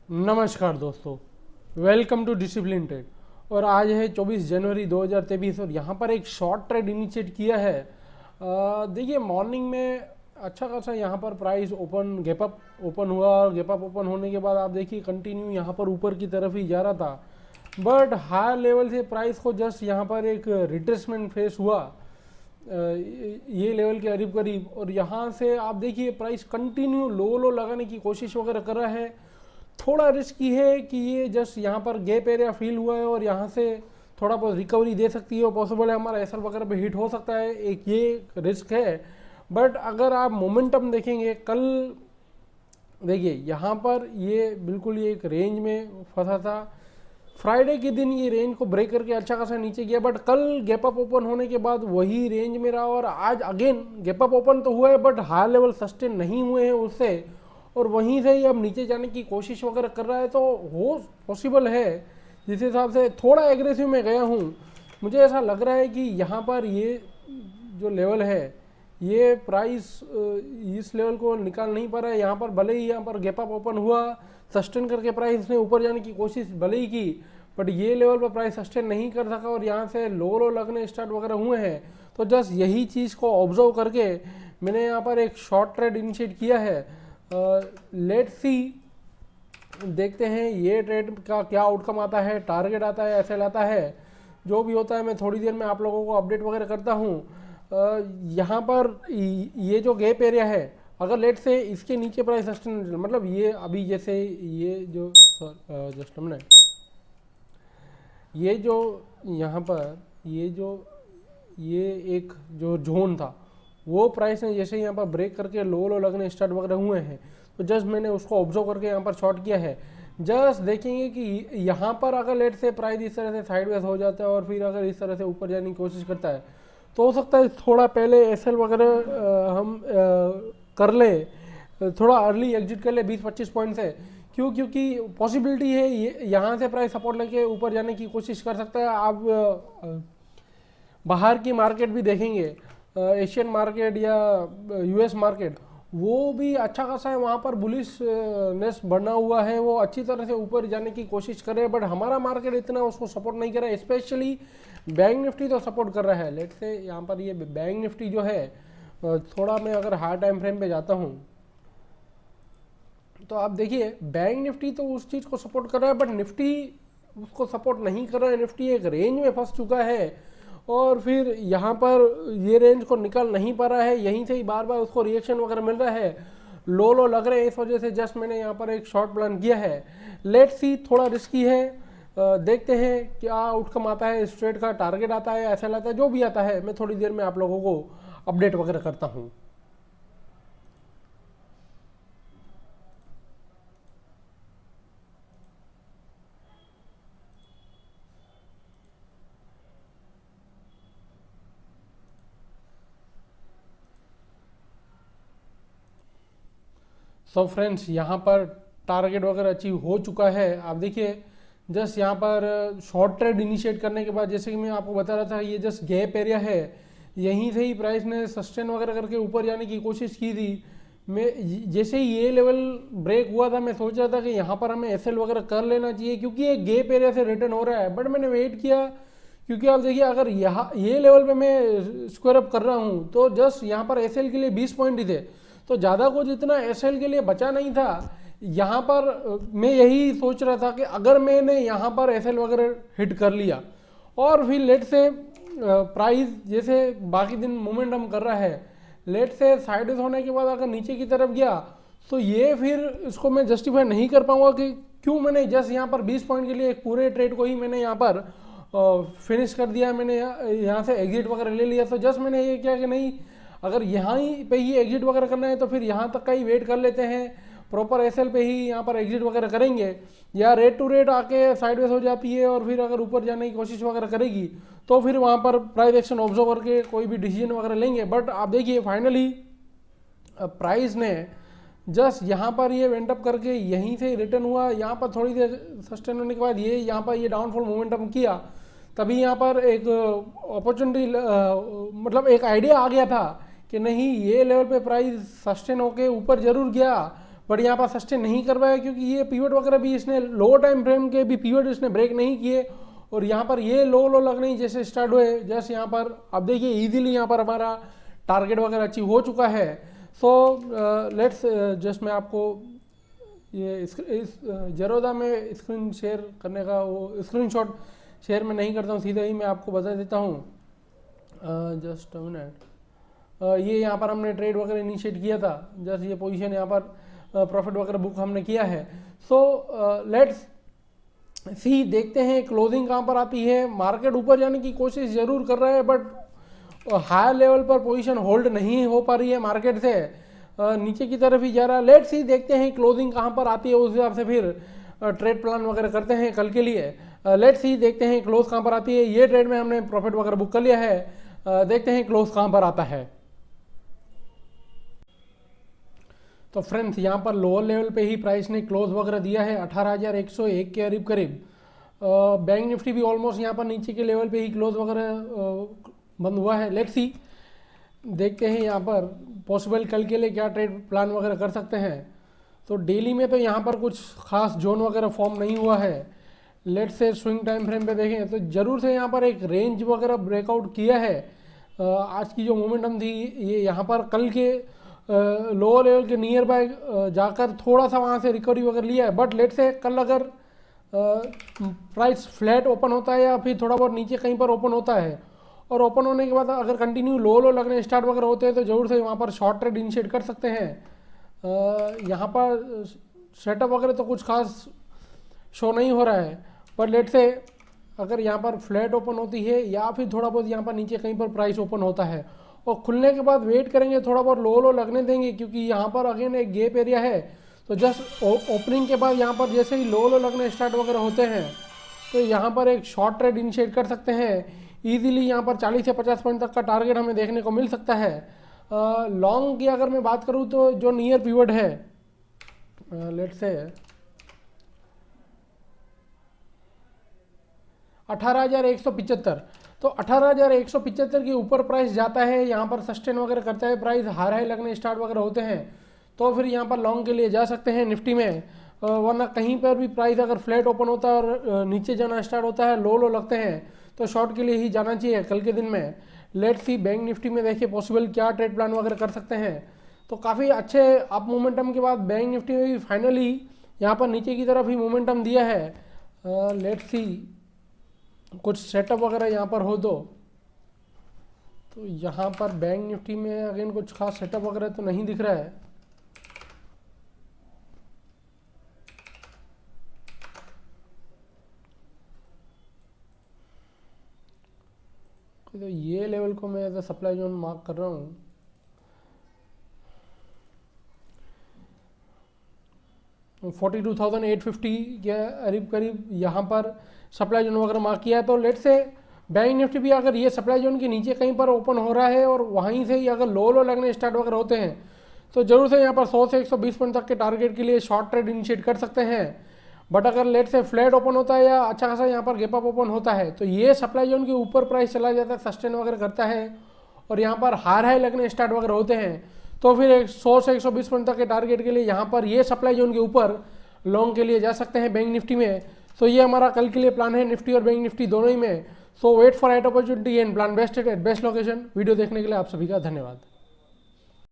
नमस्कार दोस्तों, welcome to discipline trade. और आज है 24 जनवरी 2023 और यहाँ पर एक शॉर्ट ट्रेड इनिशिएट किया है। देखिए मॉर्निंग में अच्छा खासा यहाँ पर price open gap up open हुआ और गैप अप ओपन होने के बाद आप देखिए कंटिन्यू यहाँ पर ऊपर की तरफ ही जा रहा था, बट हायर लेवल से प्राइस को जस्ट यहाँ पर एक रिट्रेसमेंट फेस हुआ ये लेवल के करीब करीब। और यहाँ से आप देखिए प्राइस कंटिन्यू लो लो लगाने की कोशिश वगैरह कर रहा है। थोड़ा रिस्की है कि ये जस्ट यहाँ पर गैप एरिया फील हुआ है और यहाँ से थोड़ा बहुत रिकवरी दे सकती है और पॉसिबल है हमारा एसएल वगैरह पे हिट हो सकता है, एक ये रिस्क है। बट अगर आप मोमेंटम देखेंगे कल, देखिए यहाँ पर ये बिल्कुल ये एक रेंज में फंसा था। फ्राइडे के दिन ये रेंज को ब्रेक करके अच्छा खासा नीचे गया, बट कल गैप अप ओपन होने के बाद वही रेंज में रहा और आज अगेन गैप अप ओपन तो हुआ है बट हाई लेवल सस्टेन नहीं हुए हैं उससे, और वहीं से ही अब नीचे जाने की कोशिश वगैरह कर रहा है। तो हो पॉसिबल है, जिस हिसाब से थोड़ा एग्रेसिव में गया हूँ, मुझे ऐसा लग रहा है कि यहाँ पर ये जो लेवल है ये प्राइस इस लेवल को निकाल नहीं पा रहा है। यहाँ पर भले ही यहाँ पर गैप अप ओपन हुआ, सस्टेन करके प्राइस ने ऊपर जाने की कोशिश भले ही की, बट ये लेवल पर प्राइस सस्टेन नहीं कर सका और यहाँ से लो लो लगने स्टार्ट वगैरह हुए हैं। तो जस्ट यही चीज़ को ऑब्जर्व करके मैंने यहाँ पर एक शॉर्ट ट्रेड इनिशिएट किया है। लेट्स सी, देखते हैं ये ट्रेड का क्या आउटकम आता है, टारगेट आता है, एसएल आता है, जो भी होता है मैं थोड़ी देर में आप लोगों को अपडेट वगैरह करता हूँ। यहाँ पर ये जो गैप एरिया है, अगर लेट से इसके नीचे प्राइस सस्टेन, मतलब ये अभी जैसे ये जो जस्ट हमने ये जो यहाँ पर ये एक जो जोन था वो प्राइस ने जैसे यहाँ पर ब्रेक करके लो लो लगने स्टार्ट वगैरह हुए हैं, तो जस्ट मैंने उसको ऑब्जर्व करके यहाँ पर शॉर्ट किया है। जस्ट देखेंगे कि यहाँ पर अगर लेट से प्राइस इस तरह से साइडवेज हो जाता है और फिर अगर इस तरह से ऊपर जाने की कोशिश करता है तो हो सकता है थोड़ा पहले एसएल वगैरह हम कर ले, थोड़ा अर्ली एग्जिट कर ले 20-25 पॉइंट से। क्योंकि पॉसिबिलिटी है यहाँ से प्राइस सपोर्ट लेके ऊपर जाने की कोशिश कर सकता है। आप बाहर की मार्केट भी देखेंगे, एशियन मार्केट या यूएस मार्केट, वो भी अच्छा खासा है, वहाँ पर बुलिशनेस बना हुआ है, वो अच्छी तरह से ऊपर जाने की कोशिश कर रहे हैं, बट हमारा मार्केट इतना उसको सपोर्ट नहीं कर रहा है। स्पेशली बैंक निफ्टी तो सपोर्ट कर रहा है। लेट से यहाँ पर ये बैंक निफ्टी जो है, थोड़ा मैं अगर हार्ड टाइम फ्रेम पे जाता हूँ तो आप देखिए बैंक निफ्टी तो उस चीज़ को सपोर्ट कर रहा है बट निफ्टी उसको सपोर्ट नहीं कर रहा है। निफ्टी एक रेंज में फंस चुका है और फिर यहाँ पर ये रेंज को निकाल नहीं पा रहा है, यहीं से ही बार बार उसको रिएक्शन वगैरह मिल रहा है, लो लो लग रहे हैं। इस वजह से जस्ट मैंने यहाँ पर एक शॉर्ट प्लान किया है। लेट्स सी, थोड़ा रिस्की है, देखते हैं क्या आउटकम आता है, स्ट्रेट का टारगेट आता है, ऐसा आता है, जो भी आता है मैं थोड़ी देर में आप लोगों को अपडेट वगैरह करता हूँ। सो फ्रेंड्स, यहाँ पर टारगेट वगैरह अचीव हो चुका है। आप देखिए जस्ट यहाँ पर शॉर्ट ट्रेड इनिशिएट करने के बाद, जैसे कि मैं आपको बता रहा था, ये जस्ट गैप एरिया है, यहीं से ही प्राइस ने सस्टेन वगैरह करके ऊपर जाने की कोशिश की थी। मैं जैसे ही ये लेवल ब्रेक हुआ था मैं सोच रहा था कि यहाँ पर हमें एसएल वगैरह कर लेना चाहिए क्योंकि ये गैप एरिया से रिटर्न हो रहा है, बट मैंने वेट किया क्योंकि आप देखिए अगर यहाँ ये लेवल पे मैं स्क्वायर अप कर रहा हूँ तो जस्ट यहाँ पर एसएल के लिए 20 पॉइंट ही थे, तो ज़्यादा कुछ इतना एसएल के लिए बचा नहीं था। यहाँ पर मैं यही सोच रहा था कि अगर मैंने यहाँ पर एसएल वगैरह हिट कर लिया और फिर लेट से प्राइस जैसे बाकी दिन मोमेंटम कर रहा है, लेट से साइड होने के बाद अगर नीचे की तरफ गया तो ये फिर इसको मैं जस्टिफाई नहीं कर पाऊंगा कि क्यों मैंने जस्ट यहाँ पर 20 पॉइंट के लिए एक पूरे ट्रेड को ही मैंने यहाँ पर फिनिश कर दिया, मैंने यहाँ से एग्जिट वगैरह ले लिया। तो जस्ट मैंने ये किया कि नहीं, अगर यहाँ ही पे ही एग्जिट वगैरह करना है तो फिर यहाँ तक का ही वेट कर लेते हैं, प्रॉपर एसएल पे ही यहाँ पर एग्जिट वगैरह करेंगे, या रेट टू रेट आके साइडवेज हो जाती है और फिर अगर ऊपर जाने की कोशिश वगैरह करेगी तो फिर वहाँ पर प्राइस एक्शन ऑब्जर्व करके कोई भी डिसीजन वगैरह लेंगे। बट आप देखिए फाइनली प्राइस ने जस्ट यहाँ पर ये वेंट अप करके यहीं से रिटर्न हुआ, यहाँ पर थोड़ी देर सस्टेन होने के बाद ये यहाँ पर ये डाउनफॉल मोमेंटम किया, तभी यहाँ पर एक अपॉर्चुनिटी मतलब एक आइडिया आ गया था कि नहीं, ये लेवल पे प्राइस सस्टेन होके ऊपर जरूर गया बट यहाँ पर सस्टेन नहीं कर पाया क्योंकि ये पीवट वगैरह भी इसने लो टाइम फ्रेम के भी पीवट इसने ब्रेक नहीं किए और यहाँ पर ये लो लगने ही जैसे स्टार्ट हुए, जस्ट यहाँ पर अब देखिए इजीली यहाँ पर हमारा टारगेट वगैरह अचीव हो चुका है। सो लेट्स जस्ट मैं आपको ये इस जरोदा में स्क्रीन शेयर करने का वो स्क्रीनशॉट शेयर में नहीं करता हूँ, सीधा ही मैं आपको बता देता हूँ। जस्ट अ मिनट, ये यहाँ पर हमने ट्रेड वगैरह इनिशिएट किया था, जस्ट ये पोजीशन यहाँ पर प्रॉफिट वगैरह बुक हमने किया है। सो लेट्स सी, देखते हैं क्लोजिंग कहाँ पर आती है। मार्केट ऊपर जाने की कोशिश जरूर कर रहा है बट हायर लेवल पर पोजीशन होल्ड नहीं हो पा रही है, मार्केट से नीचे की तरफ ही जा रहा है। लेट्स सी, देखते हैं क्लोजिंग कहाँ पर आती है, उस हिसाब से फिर ट्रेड प्लान वगैरह करते हैं कल के लिए। लेट्स सी, देखते हैं क्लोज कहाँ पर आती है। ये ट्रेड में हमने प्रॉफिट वगैरह बुक कर लिया है, देखते हैं क्लोज कहाँ पर आता है। तो फ्रेंड्स यहाँ पर लोअर लेवल पे ही प्राइस ने क्लोज वगैरह दिया है 18,101 के करीब। बैंक निफ्टी भी ऑलमोस्ट यहाँ पर नीचे के लेवल पे ही क्लोज वगैरह बंद हुआ है। लेट्स सी, देखते हैं यहाँ पर पॉसिबल कल के लिए क्या ट्रेड प्लान वगैरह कर सकते हैं। तो डेली में तो यहाँ पर कुछ खास जोन वगैरह फॉर्म नहीं हुआ है। Let's say swing time frame पे देखें तो जरूर से यहाँ पर एक रेंज वगैरह ब्रेकआउट किया है। आज की जो मोमेंटम थी ये यहाँ पर कल के लोअर लेवल के नियर बाय जाकर थोड़ा सा वहाँ से रिकवरी वगैरह लिया है। बट लेट से कल अगर प्राइस फ्लैट ओपन होता है या फिर थोड़ा बहुत नीचे कहीं पर ओपन होता है और ओपन होने के बाद अगर कंटिन्यू लो लगने स्टार्ट वगैरह होते हैं तो ज़रूर से वहाँ पर शॉर्ट ट्रेड इनिशिएट कर सकते हैं। यहाँ पर सेटअप वगैरह तो कुछ खास शो नहीं हो रहा है, पर लेट से अगर यहाँ पर फ्लैट ओपन होती है या फिर थोड़ा बहुत यहाँ पर नीचे कहीं पर प्राइस ओपन होता है और खुलने के बाद वेट करेंगे, थोड़ा बहुत लो लगने देंगे क्योंकि यहाँ पर अगेन एक गैप एरिया है। तो जस्ट ओपनिंग के बाद यहाँ पर जैसे ही लो लगने स्टार्ट वगैरह होते हैं तो यहाँ पर एक शॉर्ट ट्रेड इनिशिएट कर सकते हैं। ईजिली यहाँ पर 40 से 50 पॉइंट तक का टारगेट हमें देखने को मिल सकता है। लॉन्ग की अगर मैं बात करूँ तो जो नियर पिवट है लेट्स से 18,175, तो 18,175 के ऊपर प्राइस जाता है, यहाँ पर सस्टेन वगैरह करता है, प्राइस हाई लगने स्टार्ट वगैरह होते हैं तो फिर यहाँ पर लॉन्ग के लिए जा सकते हैं निफ्टी में। वरना कहीं पर भी प्राइस अगर फ्लैट ओपन होता है और नीचे जाना स्टार्ट होता है, लो लगते हैं तो शॉर्ट के लिए ही जाना चाहिए कल के दिन में। लेट्स सी, बैंक निफ्टी में देखिए पॉसिबल क्या ट्रेड प्लान वगैरह कर सकते हैं। तो काफ़ी अच्छे अप मोमेंटम के बाद बैंक निफ्टी में भी फाइनली यहाँ पर नीचे की तरफ ही मोमेंटम दिया है। लेट्स सी, कुछ सेटअप वगैरह यहाँ पर हो तो यहाँ पर बैंक निफ्टी में अगेन कुछ खास सेटअप वगैरह तो नहीं दिख रहा है। तो ये लेवल को मैं एज सप्लाई जोन मार्क कर रहा हूँ। तो 42,850 के करीब यहाँ पर सप्लाई जोन वगैरह मार्क किया है। तो लेट से बैंक निफ्टी भी अगर ये सप्लाई जोन के नीचे कहीं पर ओपन हो रहा है और वहीं से ही अगर लो लगने स्टार्ट वगैरह होते हैं तो जरूर से यहाँ पर 100 से 120 पॉइंट तक के टारगेट के लिए शॉर्ट ट्रेड इनिशिएट कर सकते हैं। बट अगर लेट से फ्लैट ओपन होता है या अच्छा खासा यहाँ पर गैप अप ओपन होता है तो ये सप्लाई जोन के ऊपर प्राइस चला जाता है, सस्टेन वगैरह करता है और यहाँ पर हाई लगने स्टार्ट वगैरह होते हैं तो फिर 100 से 120 पॉइंट तक के टारगेट के लिए यहाँ पर ये सप्लाई जोन के ऊपर लॉन्ग के लिए जा सकते हैं बैंक निफ्टी में। सो ये हमारा कल के लिए प्लान है निफ्टी और बैंक निफ्टी दोनों ही में। So wait for right opportunity and plan best at best location. Video देखने के लिए आप सभी का धन्यवाद।